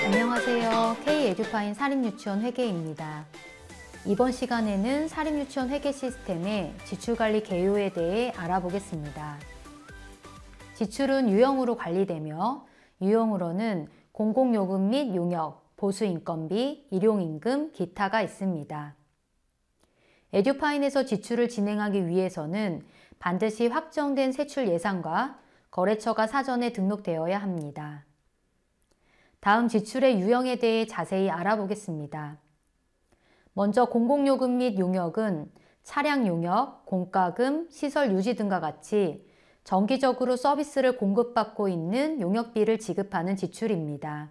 안녕하세요. K-에듀파인 사립유치원 회계입니다. 이번 시간에는 사립유치원 회계 시스템의 지출관리 개요에 대해 알아보겠습니다. 지출은 유형으로 관리되며 유형으로는 공공요금 및 용역, 보수인건비, 일용임금, 기타가 있습니다. 에듀파인에서 지출을 진행하기 위해서는 반드시 확정된 세출 예산과 거래처가 사전에 등록되어야 합니다. 다음 지출의 유형에 대해 자세히 알아보겠습니다. 먼저 공공요금 및 용역은 차량 용역, 공과금, 시설 유지 등과 같이 정기적으로 서비스를 공급받고 있는 용역비를 지급하는 지출입니다.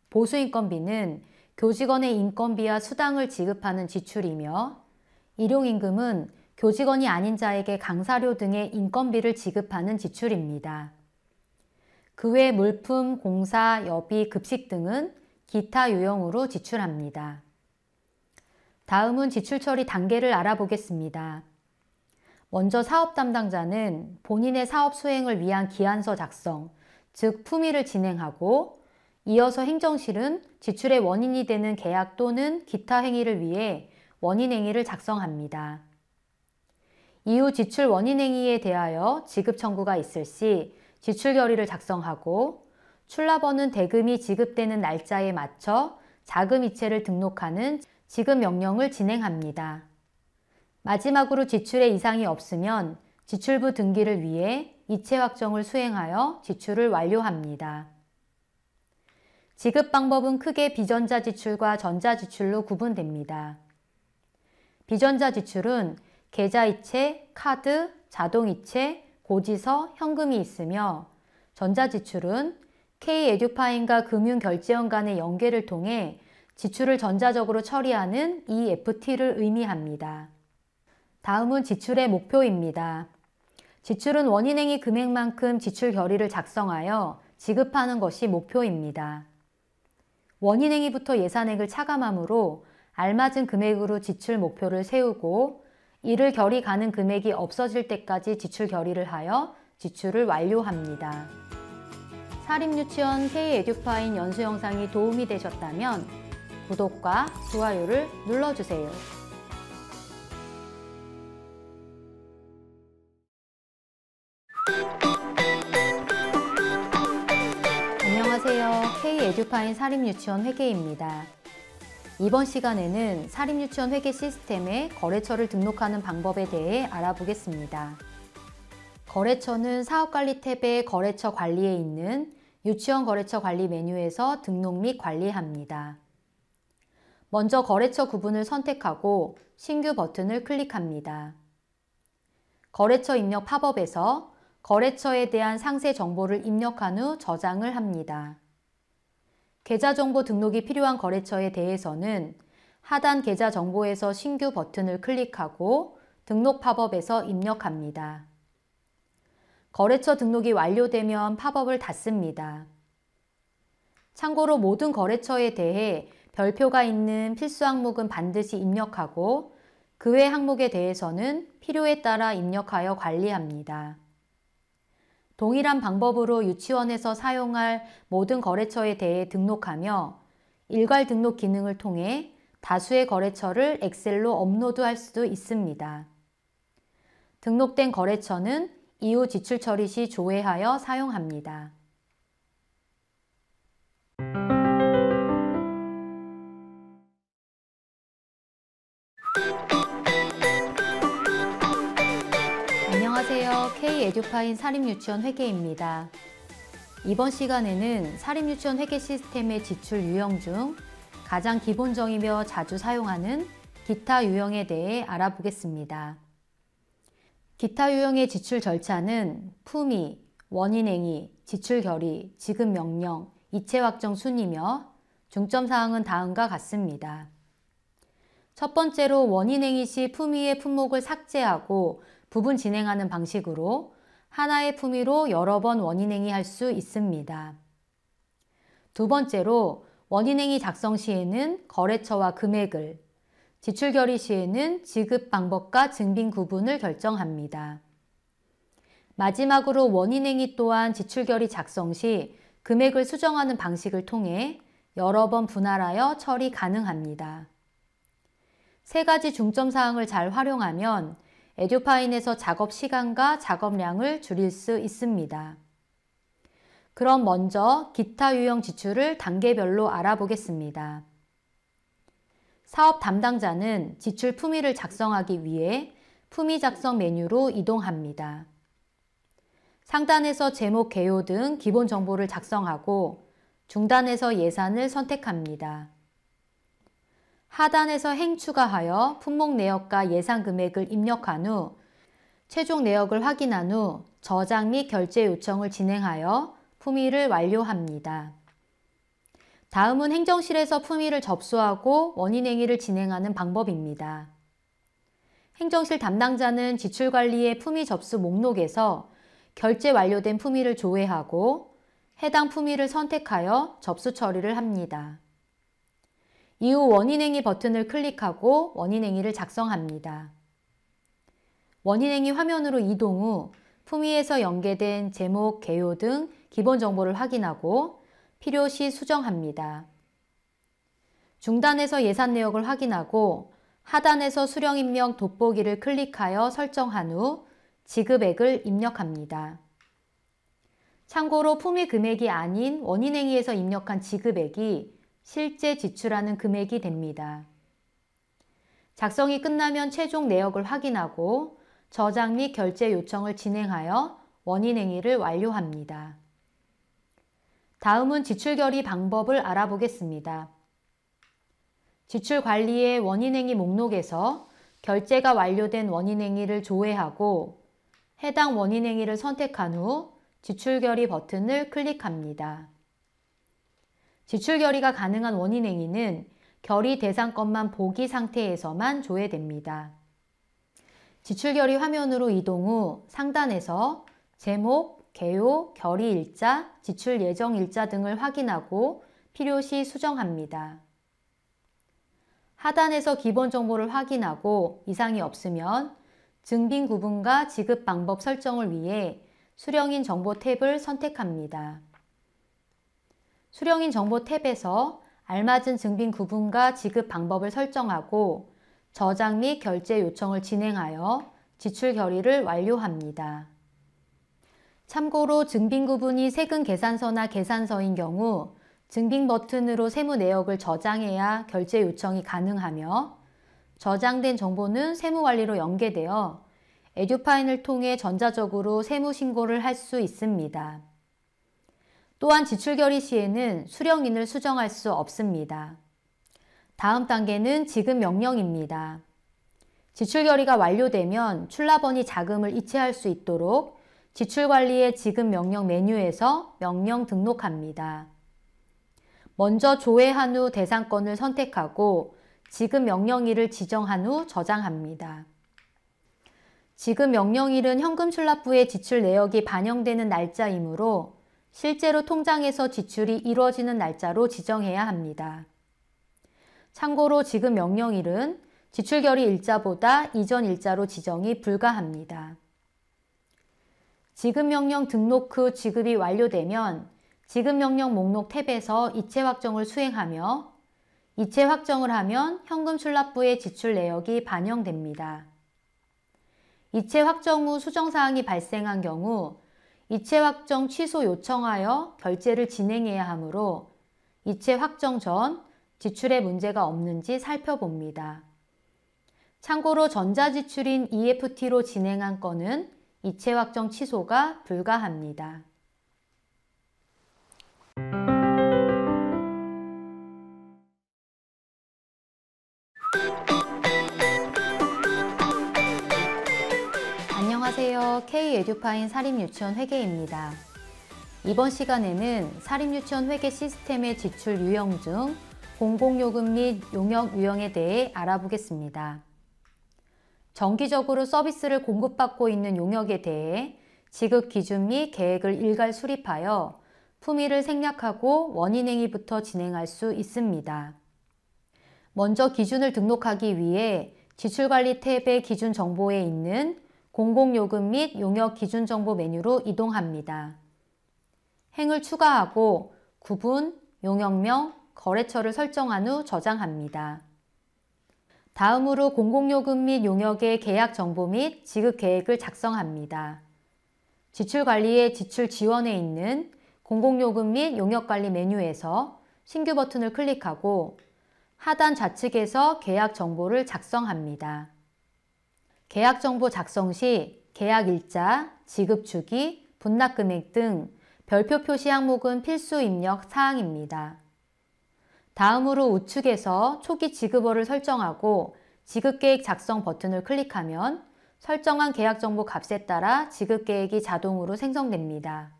보수인건비는 교직원의 인건비와 수당을 지급하는 지출이며 일용임금은 교직원이 아닌 자에게 강사료 등의 인건비를 지급하는 지출입니다. 그 외 물품, 공사, 여비, 급식 등은 기타 유형으로 지출합니다. 다음은 지출 처리 단계를 알아보겠습니다. 먼저 사업 담당자는 본인의 사업 수행을 위한 기한서 작성, 즉 품위를 진행하고 이어서 행정실은 지출의 원인이 되는 계약 또는 기타 행위를 위해 원인행위를 작성합니다. 이후 지출 원인행위에 대하여 지급 청구가 있을 시 지출 결의를 작성하고 출납원은 대금이 지급되는 날짜에 맞춰 자금 이체를 등록하는 지급 명령을 진행합니다. 마지막으로 지출에 이상이 없으면 지출부 등기를 위해 이체 확정을 수행하여 지출을 완료합니다. 지급 방법은 크게 비전자 지출과 전자 지출로 구분됩니다. 비전자 지출은 계좌이체, 카드, 자동이체, 고지서, 현금이 있으며 전자지출은 K-에듀파인과 금융결제원 간의 연계를 통해 지출을 전자적으로 처리하는 EFT를 의미합니다. 다음은 지출의 목표입니다. 지출은 원인행위 금액만큼 지출 결의를 작성하여 지급하는 것이 목표입니다. 원인행위부터 예산액을 차감하므로 알맞은 금액으로 지출 목표를 세우고 이를 결의 가는 금액이 없어질 때까지 지출 결의를 하여 지출을 완료합니다. 사립유치원 K-에듀파인 연수 영상이 도움이 되셨다면 구독과 좋아요를 눌러주세요. 안녕하세요. K-에듀파인 사립유치원 회계입니다. 이번 시간에는 사립유치원 회계 시스템에 거래처를 등록하는 방법에 대해 알아보겠습니다. 거래처는 사업관리 탭의 거래처 관리에 있는 유치원 거래처 관리 메뉴에서 등록 및 관리합니다. 먼저 거래처 구분을 선택하고 신규 버튼을 클릭합니다. 거래처 입력 팝업에서 거래처에 대한 상세 정보를 입력한 후 저장을 합니다. 계좌정보 등록이 필요한 거래처에 대해서는 하단 계좌 정보에서 신규 버튼을 클릭하고 등록 팝업에서 입력합니다. 거래처 등록이 완료되면 팝업을 닫습니다. 참고로 모든 거래처에 대해 별표가 있는 필수 항목은 반드시 입력하고 그 외 항목에 대해서는 필요에 따라 입력하여 관리합니다. 동일한 방법으로 유치원에서 사용할 모든 거래처에 대해 등록하며 일괄 등록 기능을 통해 다수의 거래처를 엑셀로 업로드할 수도 있습니다. 등록된 거래처는 이후 지출 처리 시 조회하여 사용합니다. 안녕하세요. K-에듀파인 사립유치원 회계입니다. 이번 시간에는 사립유치원 회계 시스템의 지출 유형 중 가장 기본적이며 자주 사용하는 기타 유형에 대해 알아보겠습니다. 기타 유형의 지출 절차는 품위, 원인행위, 지출 결의, 지급 명령, 이체 확정 순이며 중점사항은 다음과 같습니다. 첫 번째로 원인행위 시 품위의 품목을 삭제하고 부분 진행하는 방식으로 하나의 품위로 여러 번 원인행위 할 수 있습니다. 두 번째로 원인행위 작성 시에는 거래처와 금액을, 지출 결의 시에는 지급 방법과 증빙 구분을 결정합니다. 마지막으로 원인행위 또한 지출결의 작성 시 금액을 수정하는 방식을 통해 여러 번 분할하여 처리 가능합니다. 세 가지 중점 사항을 잘 활용하면 에듀파인에서 작업 시간과 작업량을 줄일 수 있습니다. 그럼 먼저 기타 유형 지출을 단계별로 알아보겠습니다. 사업 담당자는 지출 품위를 작성하기 위해 품위 작성 메뉴로 이동합니다. 상단에서 제목, 개요 등 기본 정보를 작성하고 중단에서 예산을 선택합니다. 하단에서 행 추가하여 품목 내역과 예산 금액을 입력한 후 최종 내역을 확인한 후 저장 및 결제 요청을 진행하여 품위를 완료합니다. 다음은 행정실에서 품위를 접수하고 원인행위를 진행하는 방법입니다. 행정실 담당자는 지출관리의 품위 접수 목록에서 결제 완료된 품위를 조회하고 해당 품위를 선택하여 접수 처리를 합니다. 이후 원인행위 버튼을 클릭하고 원인행위를 작성합니다. 원인행위 화면으로 이동 후 품위에서 연계된 제목, 개요 등 기본 정보를 확인하고 필요시 수정합니다. 중단에서 예산 내역을 확인하고 하단에서 수령 입력 돋보기를 클릭하여 설정한 후 지급액을 입력합니다. 참고로 품위 금액이 아닌 원인행위에서 입력한 지급액이 실제 지출하는 금액이 됩니다. 작성이 끝나면 최종 내역을 확인하고 저장 및 결제 요청을 진행하여 원인행위를 완료합니다. 다음은 지출결의 방법을 알아보겠습니다. 지출관리의 원인행위 목록에서 결제가 완료된 원인행위를 조회하고 해당 원인행위를 선택한 후 지출결의 버튼을 클릭합니다. 지출결의가 가능한 원인행위는 결의 대상 건만 보기 상태에서만 조회됩니다. 지출결의 화면으로 이동 후 상단에서 제목, 개요, 결의일자, 지출 예정일자 등을 확인하고 필요시 수정합니다. 하단에서 기본 정보를 확인하고 이상이 없으면 증빙 구분과 지급 방법 설정을 위해 수령인 정보 탭을 선택합니다. 수령인 정보 탭에서 알맞은 증빙 구분과 지급 방법을 설정하고 저장 및 결제 요청을 진행하여 지출 결의를 완료합니다. 참고로 증빙 구분이 세금 계산서나 계산서인 경우 증빙 버튼으로 세무 내역을 저장해야 결제 요청이 가능하며 저장된 정보는 세무관리로 연계되어 에듀파인을 통해 전자적으로 세무 신고를 할 수 있습니다. 또한 지출 결의 시에는 수령인을 수정할 수 없습니다. 다음 단계는 지급 명령입니다. 지출 결의가 완료되면 출납원이 자금을 이체할 수 있도록 지출관리의 지급 명령 메뉴에서 명령 등록합니다. 먼저 조회한 후 대상건을 선택하고 지급 명령일을 지정한 후 저장합니다. 지급 명령일은 현금 출납부의 지출 내역이 반영되는 날짜이므로 실제로 통장에서 지출이 이루어지는 날짜로 지정해야 합니다. 참고로 지급 명령일은 지출 결의 일자보다 이전 일자로 지정이 불가합니다. 지급 명령 등록 후 지급이 완료되면 지급 명령 목록 탭에서 이체 확정을 수행하며 이체 확정을 하면 현금 출납부의 지출 내역이 반영됩니다. 이체 확정 후 수정사항이 발생한 경우 이체 확정 취소 요청하여 결제를 진행해야 하므로 이체 확정 전 지출에 문제가 없는지 살펴봅니다. 참고로 전자지출인 EFT로 진행한 건은 이체 확정 취소가 불가합니다. 안녕하세요. K-에듀파인 사립유치원 회계입니다. 이번 시간에는 사립유치원 회계 시스템의 지출 유형 중 공공요금 및 용역 유형에 대해 알아보겠습니다. 정기적으로 서비스를 공급받고 있는 용역에 대해 지급 기준 및 계획을 일괄 수립하여 품위를 생략하고 원인행위부터 진행할 수 있습니다. 먼저 기준을 등록하기 위해 지출관리 탭의 기준 정보에 있는 공공요금 및 용역 기준정보 메뉴로 이동합니다. 행을 추가하고 구분, 용역명, 거래처를 설정한 후 저장합니다. 다음으로 공공요금 및 용역의 계약 정보 및 지급 계획을 작성합니다. 지출관리의 지출 지원에 있는 공공요금 및 용역관리 메뉴에서 신규 버튼을 클릭하고 하단 좌측에서 계약 정보를 작성합니다. 계약 정보 작성 시 계약 일자, 지급 주기, 분납 금액 등 별표 표시 항목은 필수 입력 사항입니다. 다음으로 우측에서 초기 지급월을 설정하고 지급계획 작성 버튼을 클릭하면 설정한 계약 정보 값에 따라 지급계획이 자동으로 생성됩니다.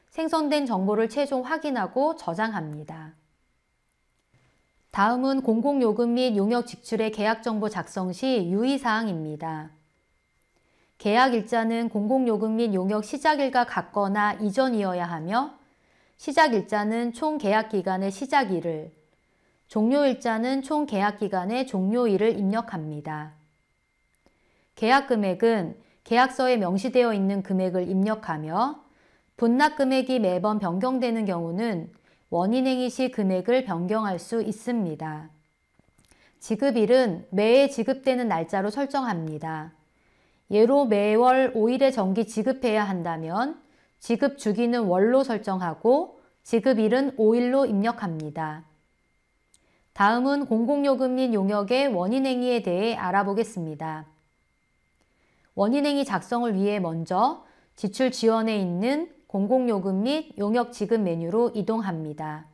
생성된 정보를 최종 확인하고 저장합니다. 다음은 공공요금 및 용역 지출의 계약 정보 작성 시 유의사항입니다. 계약 일자는 공공요금 및 용역 시작일과 같거나 이전이어야 하며 시작 일자는 총 계약 기간의 시작일을, 종료 일자는 총 계약 기간의 종료일을 입력합니다. 계약 금액은 계약서에 명시되어 있는 금액을 입력하며 분납 금액이 매번 변경되는 경우는 원인행위 시 금액을 변경할 수 있습니다. 지급일은 매해 지급되는 날짜로 설정합니다. 예로 매월 5일에 정기 지급해야 한다면 지급 주기는 월로 설정하고 지급일은 5일로 입력합니다. 다음은 공공요금 및 용역의 원인행위에 대해 알아보겠습니다. 원인행위 작성을 위해 먼저 지출 지원에 있는 공공요금 및 용역 지급 메뉴로 이동합니다.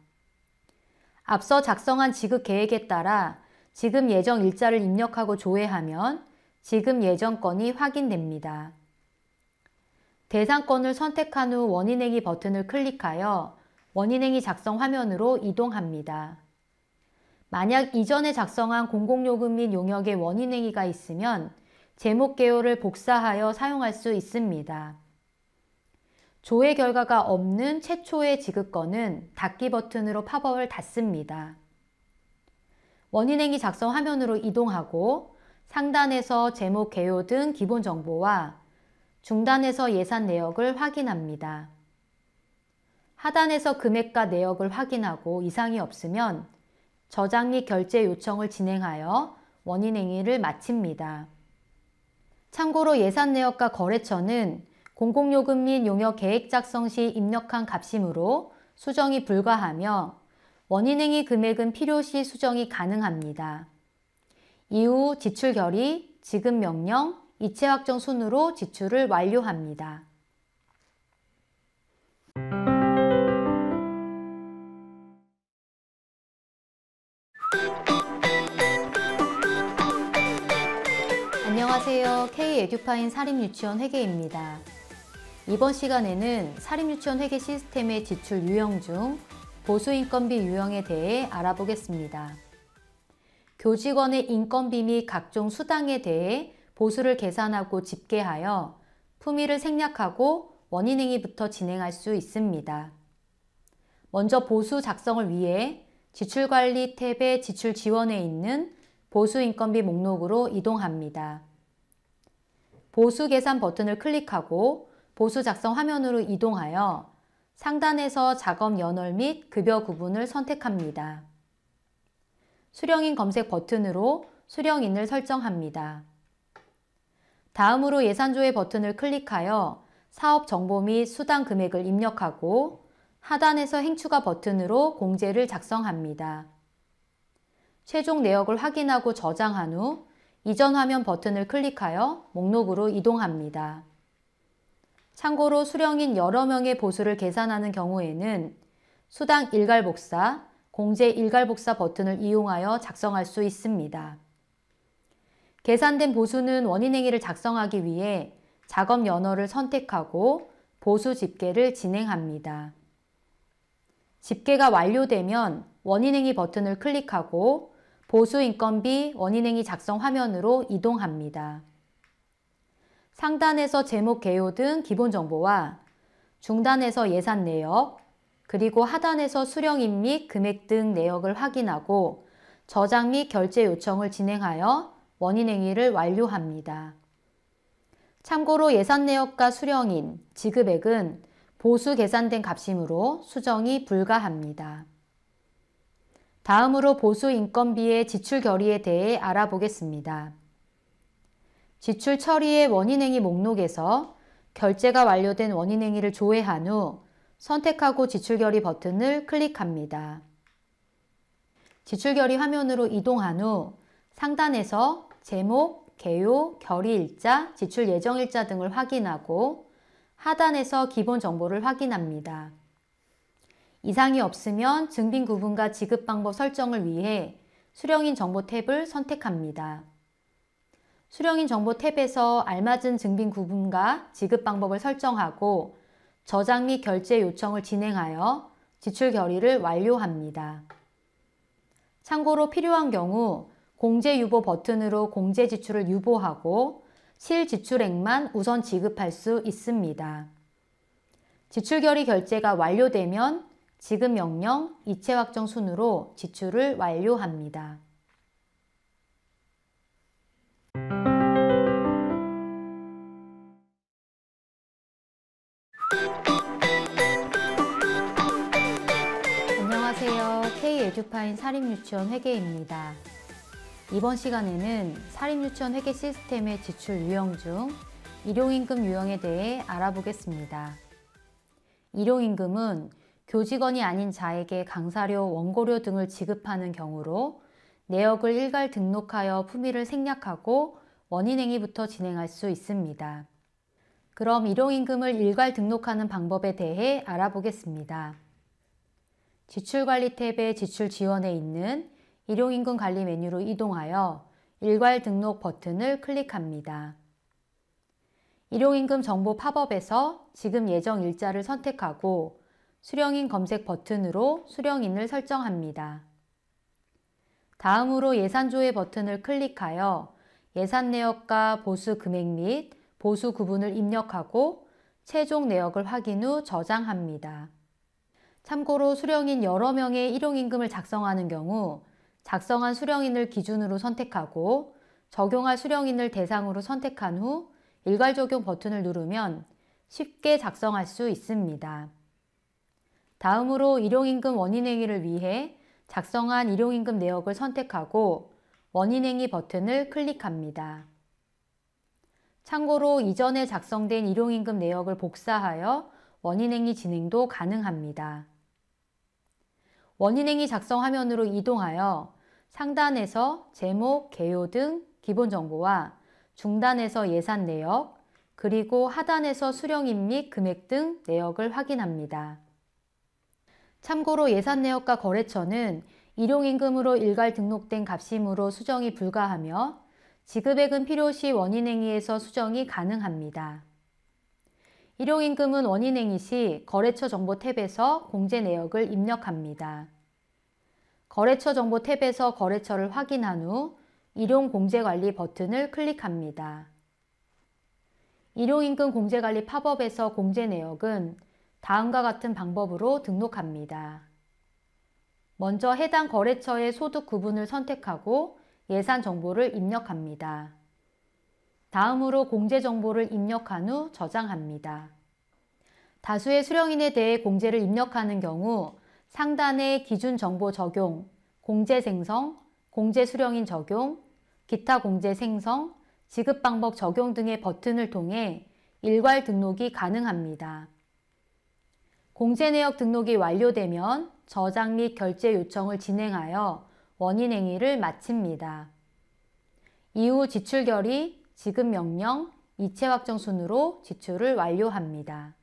앞서 작성한 지급 계획에 따라 지급 예정 일자를 입력하고 조회하면 지급 예정 건이 확인됩니다. 대상 건을 선택한 후 원인행위 버튼을 클릭하여 원인행위 작성 화면으로 이동합니다. 만약 이전에 작성한 공공요금 및 용역의 원인행위가 있으면 제목 개요를 복사하여 사용할 수 있습니다. 조회 결과가 없는 최초의 지급건은 닫기 버튼으로 팝업을 닫습니다. 원인행위 작성 화면으로 이동하고 상단에서 제목 개요 등 기본 정보와 중단에서 예산 내역을 확인합니다. 하단에서 금액과 내역을 확인하고 이상이 없으면 저장 및 결제 요청을 진행하여 원인행위를 마칩니다. 참고로 예산 내역과 거래처는 공공요금 및 용역 계획 작성 시 입력한 값이므로 수정이 불가하며 원인행위 금액은 필요시 수정이 가능합니다. 이후 지출 결의, 지급 명령, 이체 확정 순으로 지출을 완료합니다. 안녕하세요. K-에듀파인 사립유치원 회계입니다. 이번 시간에는 사립유치원 회계 시스템의 지출 유형 중 보수인건비 유형에 대해 알아보겠습니다. 교직원의 인건비 및 각종 수당에 대해 보수를 계산하고 집계하여 품위를 생략하고 원인행위부터 진행할 수 있습니다. 먼저 보수 작성을 위해 지출관리 탭의 지출 지원에 있는 보수인건비 목록으로 이동합니다. 보수 계산 버튼을 클릭하고 보수 작성 화면으로 이동하여 상단에서 작업 연월 및 급여 구분을 선택합니다. 수령인 검색 버튼으로 수령인을 설정합니다. 다음으로 예산조회 버튼을 클릭하여 사업 정보 및 수당 금액을 입력하고 하단에서 행추가 버튼으로 공제를 작성합니다. 최종 내역을 확인하고 저장한 후 이전 화면 버튼을 클릭하여 목록으로 이동합니다. 참고로 수령인 여러 명의 보수를 계산하는 경우에는 수당 일괄복사, 공제 일괄복사 버튼을 이용하여 작성할 수 있습니다. 계산된 보수는 원인행위를 작성하기 위해 작업 연월을 선택하고 보수 집계를 진행합니다. 집계가 완료되면 원인행위 버튼을 클릭하고 보수인건비 원인행위 작성 화면으로 이동합니다. 상단에서 제목 개요 등 기본 정보와 중단에서 예산 내역, 그리고 하단에서 수령인 및 금액 등 내역을 확인하고 저장 및 결제 요청을 진행하여 원인행위를 완료합니다. 참고로 예산 내역과 수령인, 지급액은 보수 계산된 값이므로 수정이 불가합니다. 다음으로 보수 인건비의 지출 결의에 대해 알아보겠습니다. 지출 처리의 원인행위 목록에서 결제가 완료된 원인행위를 조회한 후 선택하고 지출 결의 버튼을 클릭합니다. 지출 결의 화면으로 이동한 후 상단에서 제목, 개요, 결의일자, 지출 예정일자 등을 확인하고 하단에서 기본 정보를 확인합니다. 이상이 없으면 증빙 구분과 지급 방법 설정을 위해 수령인 정보 탭을 선택합니다. 수령인 정보 탭에서 알맞은 증빙 구분과 지급 방법을 설정하고 저장 및 결제 요청을 진행하여 지출 결의를 완료합니다. 참고로 필요한 경우 공제 유보 버튼으로 공제 지출을 유보하고 실지출액만 우선 지급할 수 있습니다. 지출 결의 결제가 완료되면 지급 명령, 이체 확정 순으로 지출을 완료합니다. 안녕하세요. K-에듀파인 사립유치원 회계입니다. 이번 시간에는 사립유치원 회계 시스템의 지출 유형 중 일용임금 유형에 대해 알아보겠습니다. 일용임금은 교직원이 아닌 자에게 강사료, 원고료 등을 지급하는 경우로 내역을 일괄 등록하여 품위를 생략하고 원인행위부터 진행할 수 있습니다. 그럼 일용임금을 일괄 등록하는 방법에 대해 알아보겠습니다. 지출관리 탭의 지출 지원에 있는 일용임금 관리 메뉴로 이동하여 일괄 등록 버튼을 클릭합니다. 일용임금 정보 팝업에서 지급 예정 일자를 선택하고 수령인 검색 버튼으로 수령인을 설정합니다. 다음으로 예산 조회 버튼을 클릭하여 예산 내역과 보수 금액 및 보수 구분을 입력하고 최종 내역을 확인 후 저장합니다. 참고로 수령인 여러 명의 일용임금을 작성하는 경우 작성한 수령인을 기준으로 선택하고 적용할 수령인을 대상으로 선택한 후 일괄 적용 버튼을 누르면 쉽게 작성할 수 있습니다. 다음으로 일용임금 원인행위를 위해 작성한 일용임금 내역을 선택하고 원인행위 버튼을 클릭합니다. 참고로 이전에 작성된 일용임금 내역을 복사하여 원인행위 진행도 가능합니다. 원인행위 작성 화면으로 이동하여 상단에서 제목, 개요 등 기본 정보와 중단에서 예산 내역, 그리고 하단에서 수령인 및 금액 등 내역을 확인합니다. 참고로 예산 내역과 거래처는 일용임금으로 일괄 등록된 값이므로 수정이 불가하며 지급액은 필요시 원인행위에서 수정이 가능합니다. 일용임금은 원인행위 시 거래처 정보 탭에서 공제 내역을 입력합니다. 거래처 정보 탭에서 거래처를 확인한 후 일용공제관리 버튼을 클릭합니다. 일용임금 공제관리 팝업에서 공제 내역은 다음과 같은 방법으로 등록합니다. 먼저 해당 거래처의 소득 구분을 선택하고 예산 정보를 입력합니다. 다음으로 공제 정보를 입력한 후 저장합니다. 다수의 수령인에 대해 공제를 입력하는 경우 상단의 기준 정보 적용, 공제 생성, 공제 수령인 적용, 기타 공제 생성, 지급 방법 적용 등의 버튼을 통해 일괄 등록이 가능합니다. 공제 내역 등록이 완료되면 저장 및 결제 요청을 진행하여 원인 행위를 마칩니다. 이후 지출 결의, 지급 명령, 이체 확정 순으로 지출을 완료합니다.